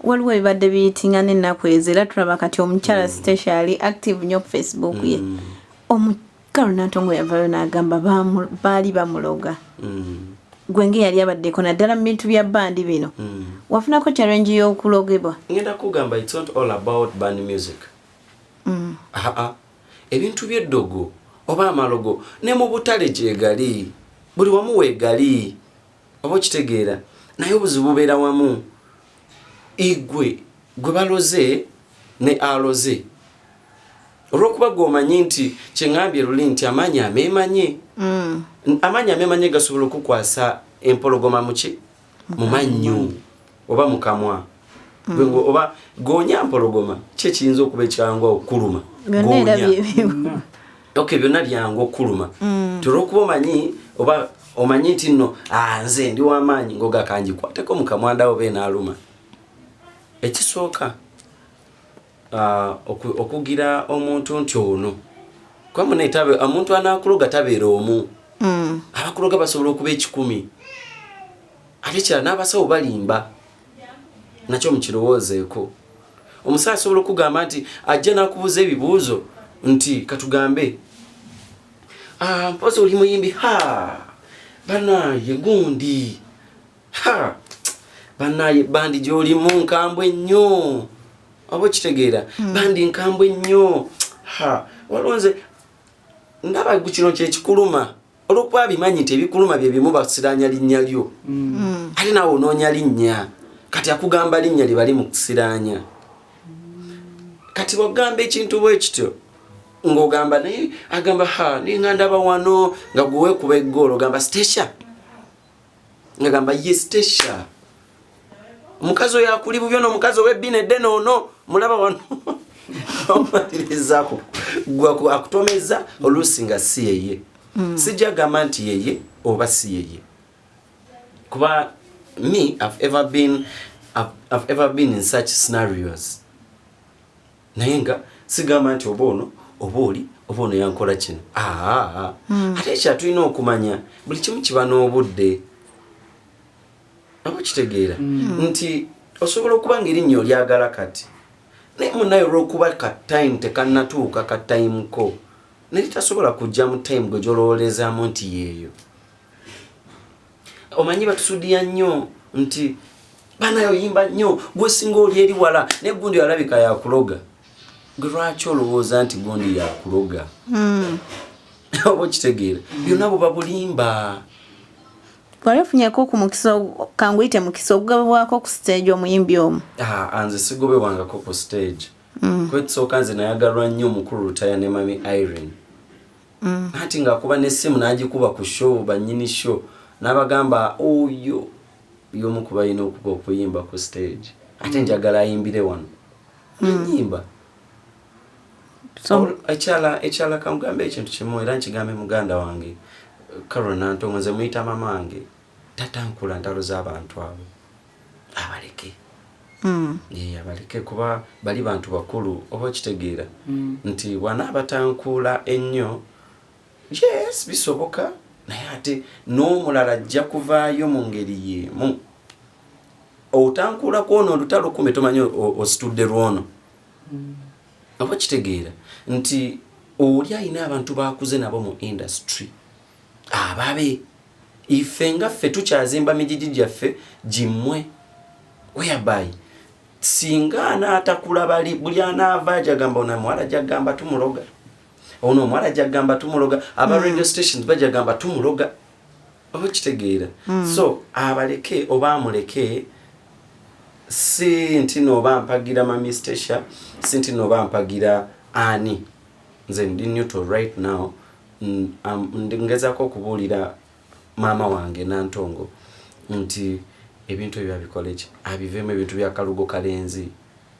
waliwo ebibadde biyitinga n'ennaku ezo era tulaba kati omukyala Stasha ali active nnyo ku Facebook ye. Omukyala Natongo yavaayo n'agamba baali bamuloga. Gwenge yali abaddeko naddala mu bintu bya bandi bino. Wafunako challenge y'okulogebwa? Ngenda kugamba it's not all about band music. Ebintu by'eddogo oba amalogo ne mu butale gyegali buli wamu weegali oba okitegeera naye obuzibu bubeera wamu. Igwe gwe baloze ne aloze olw'okuba gwomanyi nti kyeŋŋambye luli nti amaanyi ameemanye. Amaanyi ameemanye gasobola okukwasa empologoma muki mu mannyo oba mu kamwa oba goonya mpologoma ki ekiyinza okuba ekyangwa okuluma goonya. Okay, byonna byangu okuluma. Olw'okuba omanyi oba omanyi nti nno nze ndi w'amaanyi ng'ogakangikwateko mu kamwanda oba enaaluma. Ekisooka okugira omuntu nti ono kuba muneetabe omuntu anaakuloga tabeera omu. Abakuloga basobola okuba 10. Ate ekirala n'abasawo balimba nakyo mukirowoozeeko. Omusawo asobola okugamba nti ajja n'akubuuza ebibuuzo nti katugambe mpozi oli muyimbi banaye gundi banaye bandi gy'olimu nkambwe nnyo oba okitegeera bandi nkambwe nnyo walonze ndaba kino kyekikuluma olw'okuba bimanyi nti ebikuluma bye bimu basiraanya linnya lyo ate naawe onoonya linnya kati akugamba linnya lye bali mu kusiraanya. Kati wagamba ekintu bwe kityo ng'ogamba naye agamba ninga ndaba wano nga gwe weekuba eggoolo ogamba Stasha ngagamba ye Stasha omukazi oyo akuli bubyo n'omukazi ow'ebbina eddene ono mulaba wano omalirizaako gwe akutomeza oluusi nga si yeye. Sijja gamba nti yeye oba si yeye kuba me I've ever been in such scenarios naye nga sigamba nti oba ono oba oli oba ono yankola kino. Ate ekyatulina okumanya buli kimu kiba n'obudde oba kitegeera nti osobola okuba ng'erinnya olyagala kati naye munnayo olw'okuba ka time tekannatuuka ka time ko naye tasobola kujja mu time gwe gy'olowoolezaamu nti yeeyo. Omanyi batusudiya nnyo nti banayo yimba nnyo gwe singa oli eri wala naye gundi alabika yakuloga. Gwe lwaki olowooza nti gundi yakuloga? Oba okitegeera byonna bwe babulimba. Wali ofunyeko ku mukisa kanguyite mukisa ogugabwako ku stage omuyimbi omu? Nze sigobebwangako ku stage. Kwekisooka nze nayagalwa nnyo omukulu Lutaya ne Mami Irene. Ati ng'akuba n'essimu n'agikuba ku show bannyini show n'abagamba oyo y'omu ku balina okuba okuyimba ku stage. Ate njagala ayimbire wano nyimba. Ekyala kamugambe ekintu kimu era nkigambe muganda wange Carol Natongo nze muyita mama wange tatankula ntalo z'abantu abo abaleke. Abaleke kuba bali bantu bakulu oba okitegeera nti wanaabatankuula ennyo yes bisoboka naye ate n'omulala ajja kuvaayo mu ngeri y'emu. Otankuula kw'ono olutalo kume tomanyi ositudde lwono oba kitegeera nti oli ayina abantu bakuze nabo mu industry ababe ife nga ffe tukyazimba mijiji gyaffe gimmwe whereby singa anaatakula buli anaava ajagamba ono omuwala jagamba tumuloga ono omuwala jagamba tumuloga aba radio stations bajagamba tumuloga oba kitegeera. So abaleke oba amuleke si nti n'oba mpagira Mami Stasha si nti n'oba mpagira ani nze ndi neutral right now. Ngezaako okubuulira maama wange Natongo nti ebintu ebyo abikole ki abiveemu ebintu bya kalugo kalenzi